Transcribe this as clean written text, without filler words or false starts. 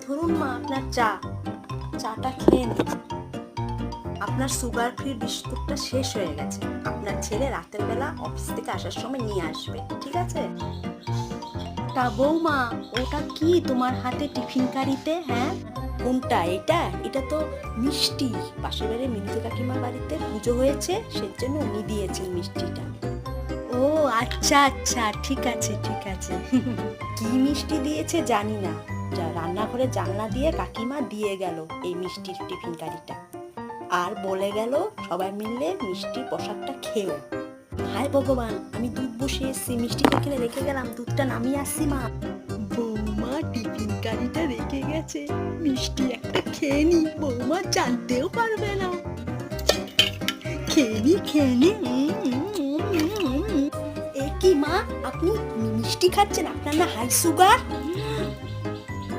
ধরুন মা আপনার চাটা খেয়ে নিন। আপনার সুগার ফ্রি বিস্কুটটা শেষ হয়ে গেছে, আপনার ছেলে রাতের বেলা অফিস থেকে আসার সময় নিয়ে আসবে, ঠিক আছে? তা বৌমা, ওটা কি তোমার হাতে টিফিন কারিতে? হ্যাঁ, কোনটা? এটা তো মিষ্টি। পাশের বাড়ি মিনতি কাকিমার বাড়িতে পুজো হয়েছে, সেজন্য উনি দিয়েছেন মিষ্টিটা। ও আচ্ছা আচ্ছা, ঠিক আছে ঠিক আছে। কি মিষ্টি দিয়েছে জানি না, রান্নাঘরে জানলা দিয়ে কাকিমা দিয়ে গেল এই মিষ্টির টিফিন কারিটা, আর বলে গেল সবাই মিলে মিষ্টি প্রসাদটা খেও। হায় ভগবান, আমি দুধ বসিয়ে এসছি, মিষ্টিটা এখানে রেখে গেলাম, দুধটা নামিয়ে আসছি মা। বৌমা টিফিন কারিটা রেখে গেছে, মিষ্টি একটা খেয়ে নি, বৌমা জানতেও পারবে না। খেয়ে নি। এ কি মা, আপনি মিষ্টি খাচ্ছেন? আপনার না হাই সুগার?